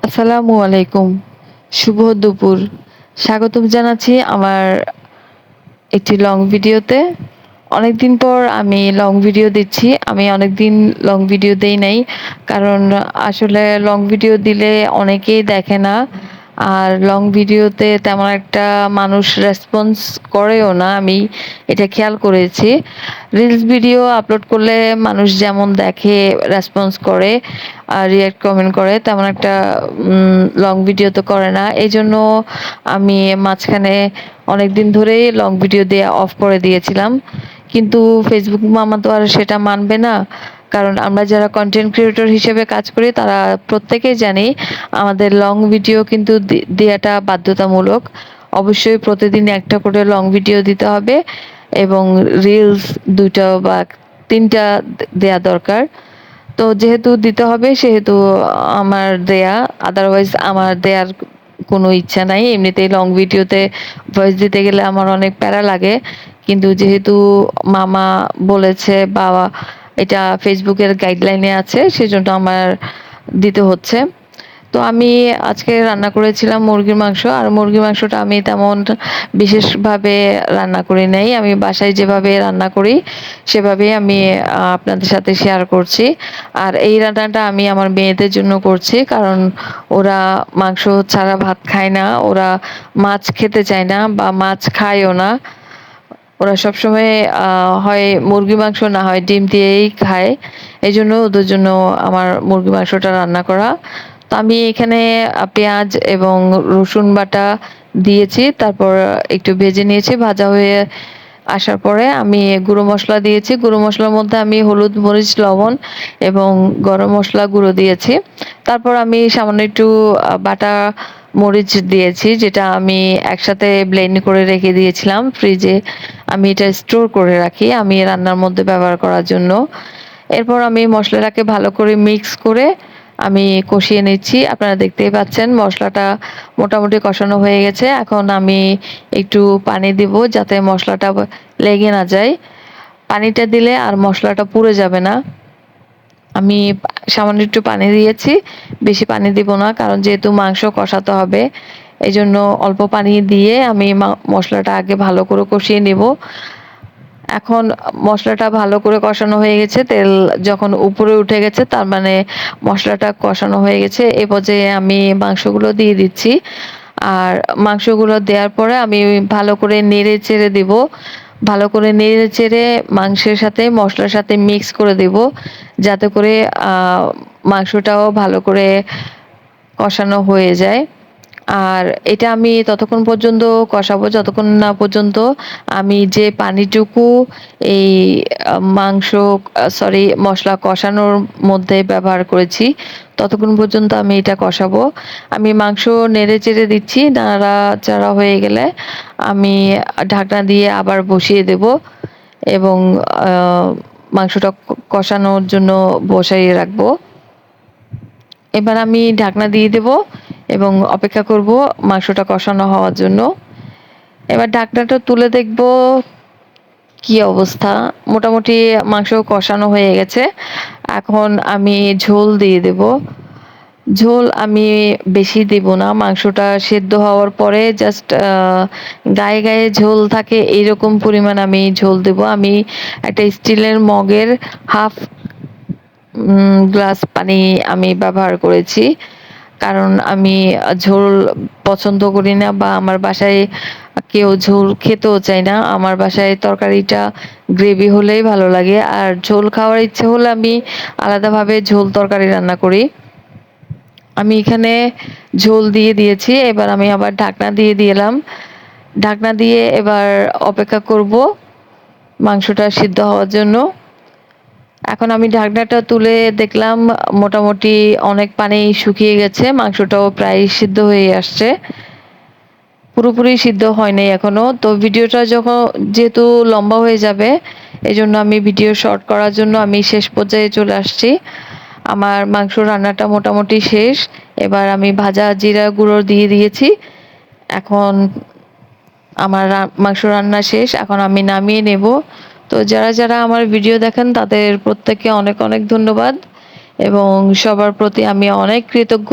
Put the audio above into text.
আসসালামু আলাইকুম। শুভ দুপুর। স্বাগতম জানাচ্ছি আমার একটি লং ভিডিওতে। অনেকদিন পর আমি লং ভিডিও দিচ্ছি। আমি অনেকদিন লং ভিডিও দেই নাই। কারণ আসলে লং ভিডিও দিলে অনেকেই দেখে না। আর লং ভিডিওতে তেমন একটা মানুষ রেসপন্স করেও না। আমি এটা খেয়াল করেছি। রিলস ভিডিও আপলোড করলে মানুষ যেমন দেখে, রেসপন্স করে, রিঅ্যাক্ট, কমেন্ট করে, তেমন একটা লং ভিডিও তো করে না। এজন্য আমি মাঝখানে অনেকদিন ধরেই লং ভিডিও দেয়া অফ করে দিয়েছিলাম। কিন্তু ফেসবুক মামা তো আর সেটা মানবে না। কারণ আমরা যারা কনটেন্ট ক্রিয়েটর হিসেবে কাজ করি তারা প্রত্যেকেই জানি আমাদের লং ভিডিও কিন্তু দেয়াটা বাধ্যতামূলক। অবশ্যই প্রতিদিন একটা করে লং ভিডিও দিতে হবে এবং রিলস ২ টা বা ৩ টা দেয়া দরকার। তো যেহেতু দিতে হবে সেহেতু আমার দেয়া, আদারওয়াইজ আমার দেয়ার কোনো ইচ্ছা নাই। এমনিতেই লং ভিডিওতে ভয়েস দিতে গেলে আমার অনেক প্যারা লাগে। কিন্তু যেহেতু মামা বলেছে বা এটা ফেসবুকের গাইডলাইনে আছে সেজন্য আমার দিতে হচ্ছে। তো আমি আজকে রান্না করেছিলাম মুরগির মাংস। আর মুরগির মাংসটা আমি তেমন বিশেষভাবে রান্না করি নাই। আমি বাসায় যেভাবে রান্না করি সেভাবেই আমি আপনাদের সাথে শেয়ার করছি। আর এই রান্নাটা আমি আমার মেয়েদের জন্য করছি। কারণ ওরা মাংস ছাড়া ভাত খায় না। ওরা মাছ খেতে চায় না বা মাছ খায়ও না। ওরা সবসময় হয় মুরগির মাংস না হয় ডিম দিয়েই খায়। এজন্য ওদের জন্য আমার মুরগির মাংসটা রান্না করা। তো আমি এখানে পেঁয়াজ এবং রসুন বাটা দিয়েছি। তারপর একটু ভেজে নিয়েছি। ভাজা হয়ে আসার পরে আমি গুঁড়ো মসলা দিয়েছি। গুঁড়ো মসলার মধ্যে আমি হলুদ, মরিচ, লবণ এবং গরম মসলা গুঁড়ো দিয়েছি। তারপর আমি সামান্য একটু বাটা মরিচ দিয়েছি, যেটা আমি একসাথে ব্লেন্ড করে রেখে দিয়েছিলাম ফ্রিজে। আমি এটা স্টোর করে রাখি আমি রান্নার মধ্যে ব্যবহার করার জন্য। এরপর আমি মসলাটাকে ভালো করে মিক্স করে আমি কষিয়ে নিচ্ছি। আপনারা দেখতেই পাচ্ছেন মসলাটা মোটামুটি কষানো হয়ে গেছে। এখন আমি একটু পানি দিব যাতে মসলাটা লেগে না যায়। পানিটা দিলে আর মসলাটা পুড়ে যাবে না। আমি সামান্য একটু পানি দিয়েছি, বেশি পানি দিব না, কারণ যেহেতু মাংস কষাতে হবে। এজন্য অল্প পানি দিয়ে আমি মসলাটা আগে ভালো করে কষিয়ে নেব। এখন মসলাটা ভালো করে কষানো হয়ে গেছে, তেল যখন উপরে উঠে গেছে তার মানে মসলাটা কষানো হয়ে গেছে। এ পর্যায়ে আমি মাংসগুলো দিয়ে দিচ্ছি। আর মাংসগুলো দেওয়ার পরে আমি ভালো করে নেড়ে চেড়ে দিব। ভালো করে নেড়ে চেড়ে মাংসের সাথে মশলার সাথে মিক্স করে দেব, যাতে করে মাংসটাও ভালো করে কষানো হয়ে যায়। আর এটা আমি ততক্ষণ পর্যন্ত কষাবো যতক্ষণ না পর্যন্ত আমি যে পানিটুকু এই মাংস সরি মশলা কষানোর মধ্যে ব্যবহার করেছি ততক্ষণ পর্যন্ত আমি এটা কষাবো। আমি মাংস নেড়ে চেড়ে দিচ্ছি, নাড়াচাড়া হয়ে গেলে আমি ঢাকনা দিয়ে আবার বসিয়ে দেব এবং মাংসটা কষানোর জন্য বসাইয়ে রাখবো। এবার আমি ঢাকনা দিয়ে দেব এবং অপেক্ষা করব মাংসটা কষানো হওয়ার জন্য। এবার ঢাকনাটা তুলে দেখব কি অবস্থা। মোটামুটি মাংস কষানো হয়ে গেছে। এখন আমি ঝোল দিয়ে দেব। ঝোল আমি বেশি দিব না। মাংসটা সেদ্ধ হওয়ার পরে জাস্ট গায়ে গায়ে ঝোল থাকে এইরকম পরিমাণ আমি ঝোল দেব। আমি একটা স্টিলের মগের হাফ গ্লাস পানি আমি ব্যবহার করেছি। কারণ আমি ঝোল পছন্দ করি না বা আমার বাসায় কেউ ঝোল খেতেও চায় না। আমার বাসায় তরকারিটা গ্রেভি হলেই ভালো লাগে। আর ঝোল খাওয়ার ইচ্ছে হলে আমি আলাদাভাবে ঝোল তরকারি রান্না করি। আমি এখানে ঝোল দিয়ে দিয়েছি। এবার আমি আবার ঢাকনা দিয়ে দিলাম। ঢাকনা দিয়ে এবার অপেক্ষা করব মাংসটা সিদ্ধ হওয়ার জন্য। এখন আমি ঢাকনাটা তুলে দেখলাম মোটামুটি অনেক পানি শুকিয়ে গেছে। মাংসটাও প্রায় সিদ্ধ হয়ে আসছে। পুরোপুরি সিদ্ধ হয় নাই এখনো। তো ভিডিওটা যখন যেহেতু লম্বা হয়ে যাবে এজন্য আমি ভিডিও শর্ট করার জন্য আমি শেষ পর্যায়ে চলে আসছি। আমার মাংস রান্নাটা মোটামুটি শেষ। এবার আমি ভাজা জিরা গুঁড়ো দিয়ে দিয়েছি। এখন আমার মাংস রান্না শেষ। এখন আমি নামিয়ে নেব। তো যারা যারা আমার ভিডিও দেখেন তাদের প্রত্যেককে অনেক অনেক ধন্যবাদ এবং সবার প্রতি আমি অনেক কৃতজ্ঞ।